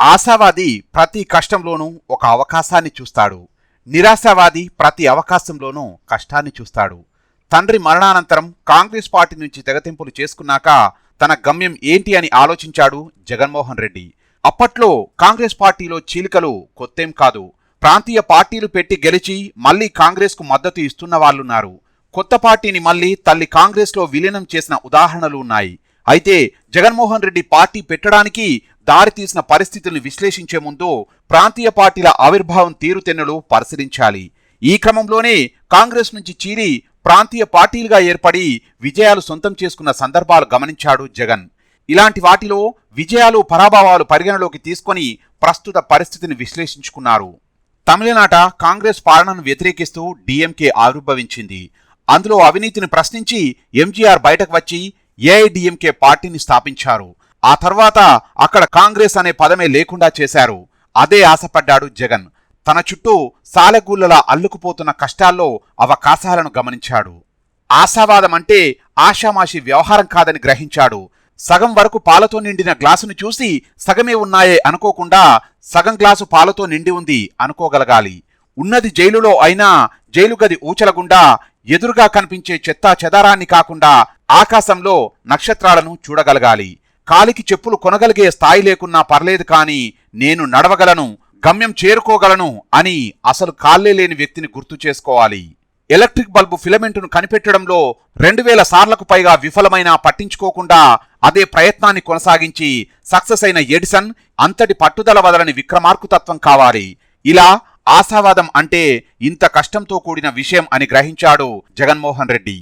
ఆశావాది ప్రతి కష్టంలోనూ ఒక అవకాశాన్ని చూస్తాడు. నిరాశావాది ప్రతి అవకాశంలోనూ కష్టాన్ని చూస్తాడు. తండ్రి మరణానంతరం కాంగ్రెస్ పార్టీ నుంచి తెగతింపులు చేసుకున్నాక తన గమ్యం ఏంటి అని ఆలోచించాడు జగన్మోహన్ రెడ్డి. అప్పట్లో కాంగ్రెస్ పార్టీలో చీలికలు కొత్తేం కాదు. ప్రాంతీయ పార్టీలు పెట్టి గెలిచి మళ్లీ కాంగ్రెస్కు మద్దతు ఇస్తున్న వాళ్లున్నారు. కొత్త పార్టీని మళ్లీ తల్లి కాంగ్రెస్లో విలీనం చేసిన ఉదాహరణలు ఉన్నాయి. అయితే జగన్మోహన్ రెడ్డి పార్టీ పెట్టడానికి దారితీసిన పరిస్థితుల్ని విశ్లేషించే ముందు ప్రాంతీయ పార్టీల ఆవిర్భావం తీరుతెన్నులు పరిశీలించాలి. ఈ క్రమంలోనే కాంగ్రెస్ నుంచి చీలి ప్రాంతీయ పార్టీలుగా ఏర్పడి విజయాలు సొంతం చేసుకున్న సందర్భాలు గమనించాడు జగన్. ఇలాంటి వాటిలో విజయాలు పరాభవాలు పరిగణలోకి తీసుకొని ప్రస్తుత పరిస్థితిని విశ్లేషించుకున్నారు. తమిళనాట కాంగ్రెస్ పాలనను వ్యతిరేకిస్తూ డీఎంకే ఆవిర్భవించింది. అందులో అవినీతిని ప్రశ్నించి ఎంజీఆర్ బయటకు వచ్చి ఏఐడీఎంకే పార్టీని స్థాపించారు. ఆ తర్వాత అక్కడ కాంగ్రెస్ అనే పదమే లేకుండా చేశారు. అదే ఆశపడ్డాడు జగన్. తన చుట్టూ సాలెగూళ్లలా అల్లుకుపోతున్న కష్టాల్లో అవకాశాలను గమనించాడు. ఆశావాదం అంటే ఆషామాషి వ్యవహారం కాదని గ్రహించాడు. సగం వరకు పాలతో నిండిన గ్లాసును చూసి సగమే ఉన్నాయే అనుకోకుండా సగం గ్లాసు పాలతో నిండి ఉంది అనుకోగలగాలి. ఉన్నది జైలులో అయినా జైలు గది ఊచలగుండా ఎదురుగా కనిపించే చెత్తా చెదారాన్ని కాకుండా ఆకాశంలో నక్షత్రాలను చూడగలగాలి. కాలికి చెప్పులు కొనగలిగే స్థాయి లేకున్నా పర్లేదు కాని నేను నడవగలను, గమ్యం చేరుకోగలను అని అసలు కాళ్లే లేని వ్యక్తిని గుర్తు చేసుకోవాలి. ఎలక్ట్రిక్ బల్బు ఫిలమెంటును కనిపెట్టడంలో 2000 సార్లకు పైగా విఫలమైనా పట్టించుకోకుండా అదే ప్రయత్నాన్ని కొనసాగించి సక్సెస్ అయిన ఎడిసన్ అంతటి పట్టుదల వదలని విక్రమార్కుతత్వం కావాలి. ఇలా ఆశావాదం అంటే ఇంత కష్టంతో కూడిన విషయం అని గ్రహించాడు జగన్మోహన్ రెడ్డి.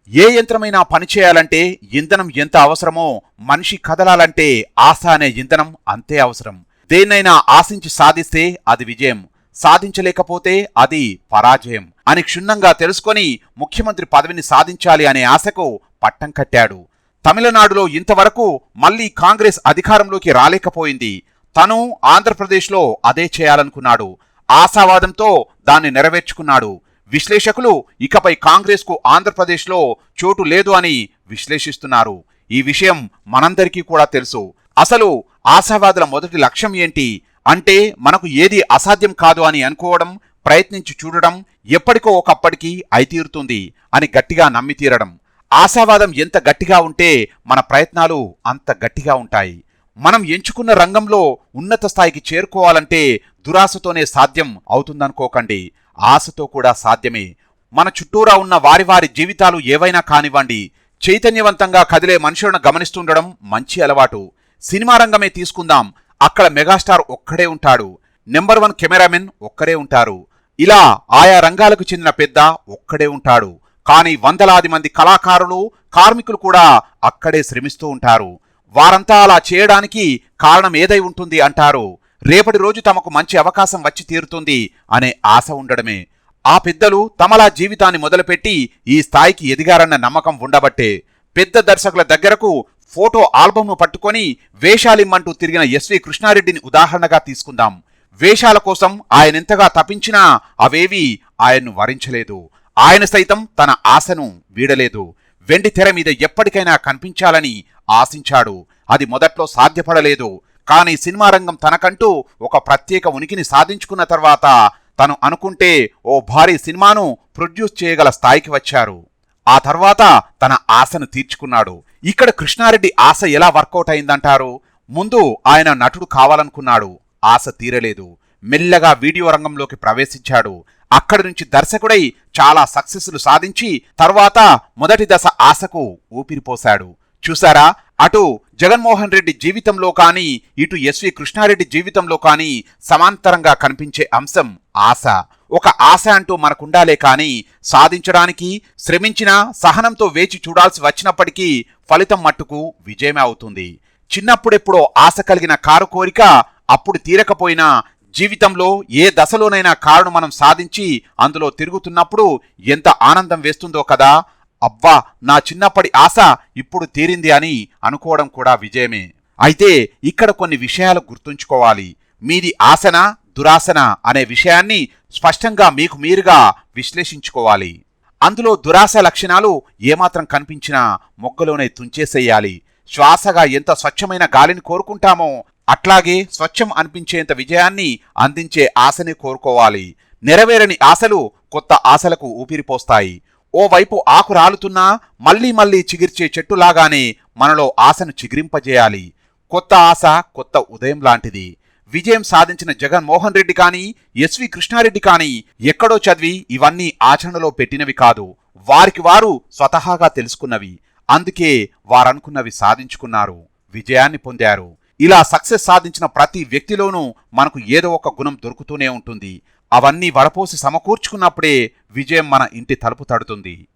ఏ యంత్రమైనా పనిచేయాలంటే ఇంధనం ఎంత అవసరమో మనిషి కదలాలంటే ఆశ అనే ఇంధనం అంతే అవసరం. దేన్నైనా ఆశించి సాధిస్తే అది విజయం, సాధించలేకపోతే అది పరాజయం అని క్షుణ్ణంగా తెలుసుకొని ముఖ్యమంత్రి పదవిని సాధించాలి అనే ఆశకు పట్టం కట్టాడు. తమిళనాడులో ఇంతవరకు మళ్లీ కాంగ్రెస్ అధికారంలోకి రాలేకపోయింది. తను ఆంధ్రప్రదేశ్లో అదే చేయాలనుకున్నాడు. ఆశావాదంతో దాన్ని నెరవేర్చుకున్నాడు. విశ్లేషకులు ఇకపై కాంగ్రెస్కు ఆంధ్రప్రదేశ్లో చోటు లేదు అని విశ్లేషిస్తున్నారు. ఈ విషయం మనందరికీ కూడా తెలుసు. అసలు ఆశావాదుల మొదటి లక్ష్యం ఏంటి అంటే మనకు ఏది అసాధ్యం కాదు అని అనుకోవడం, ప్రయత్నించి చూడడం, ఎప్పటికో ఒకప్పటికి అయితీరుతుంది అని గట్టిగా నమ్మి తీరడం. ఆశావాదం ఎంత గట్టిగా ఉంటే మన ప్రయత్నాలు అంత గట్టిగా ఉంటాయి. మనం ఎంచుకున్న రంగంలో ఉన్నత స్థాయికి చేరుకోవాలంటే దురాశతోనే సాధ్యం అవుతుందనుకోకండి, ఆశతో కూడా సాధ్యమే. మన చుట్టూరా ఉన్న వారి వారి జీవితాలు ఏవైనా కానివ్వండి, చైతన్యవంతంగా కదిలే మనుషులను గమనిస్తుండడం మంచి అలవాటు. సినిమా రంగమే తీసుకుందాం. అక్కడ మెగాస్టార్ ఒక్కడే ఉంటాడు, నెంబర్ 1 కెమెరామెన్ ఒక్కరే ఉంటారు. ఇలా ఆయా రంగాలకు చెందిన పెద్ద ఒక్కడే ఉంటాడు. కానీ వందలాది మంది కళాకారులు, కార్మికులు కూడా అక్కడే శ్రమిస్తూ ఉంటారు. వారంతా అలా చేయడానికి కారణం ఏదై ఉంటుంది అంటారు? రేపటి రోజు తమకు మంచి అవకాశం వచ్చి తీరుతుంది అనే ఆశ ఉండడమే. ఆ పెద్దలు తమలా జీవితాన్ని మొదలుపెట్టి ఈ స్థాయికి ఎదిగారన్న నమ్మకం ఉండబట్టే. పెద్ద దర్శకుల దగ్గరకు ఫోటో ఆల్బమ్ను పట్టుకొని వేషాలిమ్మంటూ తిరిగిన ఎస్వి కృష్ణారెడ్డిని ఉదాహరణగా తీసుకుందాం. వేషాల కోసం ఆయనెంతగా తపించినా అవేవీ ఆయన్ను వరించలేదు. ఆయన సైతం తన ఆశను వీడలేదు. వెండి తెర మీద ఎప్పటికైనా కనిపించాలని ఆశించాడు. అది మొదట్లో సాధ్యపడలేదు. కానీ సినిమా రంగం తనకంటూ ఒక ప్రత్యేక ఉనికిని సాధించుకున్న తర్వాత తను అనుకుంటే ఓ భారీ సినిమాను ప్రొడ్యూస్ చేయగల స్థాయికి వచ్చారు. ఆ తర్వాత తన ఆశను తీర్చుకున్నాడు. ఇక్కడ కృష్ణారెడ్డి ఆశ ఎలా వర్కౌట్ అయిందంటారు? ముందు ఆయన నటుడు కావాలనుకున్నాడు, ఆశ తీరలేదు. మెల్లగా వీడియో రంగంలోకి ప్రవేశించాడు. అక్కడి నుంచి దర్శకుడై చాలా సక్సెస్లు సాధించి తర్వాత మొదటి దశ ఆశకు ఊపిరిపోశాడు. చూసారా, అటు జగన్మోహన్ రెడ్డి జీవితంలో కానీ ఇటు ఎస్వి కృష్ణారెడ్డి జీవితంలో కానీ సమాంతరంగా కనిపించే అంశం ఆశ. ఒక ఆశ అంటూ మనకుండాలే కానీ సాధించడానికి శ్రమించిన సహనంతో వేచి చూడాల్సి వచ్చినప్పటికీ ఫలితం మట్టుకు విజయమే అవుతుంది. చిన్నప్పుడెప్పుడో ఆశ కలిగిన కారు కోరిక అప్పుడు తీరకపోయినా జీవితంలో ఏ దశలోనైనా కారును మనం సాధించి అందులో తిరుగుతున్నప్పుడు ఎంత ఆనందం వేస్తుందో కదా. అబ్బా, నా చిన్నప్పటి ఆశ ఇప్పుడు తీరింది అని అనుకోవడం కూడా విజయమే. అయితే ఇక్కడ కొన్ని విషయాలు గుర్తుంచుకోవాలి. మీది ఆశనా దురాశనా అనే విషయాన్ని స్పష్టంగా మీకు మీరుగా విశ్లేషించుకోవాలి. అందులో దురాశ లక్షణాలు ఏమాత్రం కనిపించినా మొగ్గలోనే తుంచేసేయాలి. శ్వాసగా ఎంత స్వచ్ఛమైన గాలిని కోరుకుంటామో అట్లాగే స్వచ్ఛం అనిపించేంత విజయాన్ని అందించే ఆశని కోరుకోవాలి. నెరవేరని ఆశలు కొత్త ఆశలకు ఊపిరిపోస్తాయి. ఓవైపు ఆకు రాలుతున్నా మళ్లీ మళ్లీ చిగిర్చే చెట్టులాగానే మనలో ఆశను చిగిరింపజేయాలి. కొత్త ఆశ కొత్త ఉదయం లాంటిది. విజయం సాధించిన జగన్మోహన్ రెడ్డి కానీ, ఎస్వి కృష్ణారెడ్డి కానీ ఎక్కడో చదివి ఇవన్నీ ఆచరణలో పెట్టినవి కాదు. వారికి వారు స్వతహాగా తెలుసుకున్నవి. అందుకే వారనుకున్నవి సాధించుకున్నారు, విజయాన్ని పొందారు. ఇలా సక్సెస్ సాధించిన ప్రతి వ్యక్తిలోనూ మనకు ఏదో ఒక గుణం దొరుకుతూనే ఉంటుంది. అవన్నీ వడపోసి సమకూర్చుకున్నప్పుడే విజయం మన ఇంటి తలుపు తడుతుంది.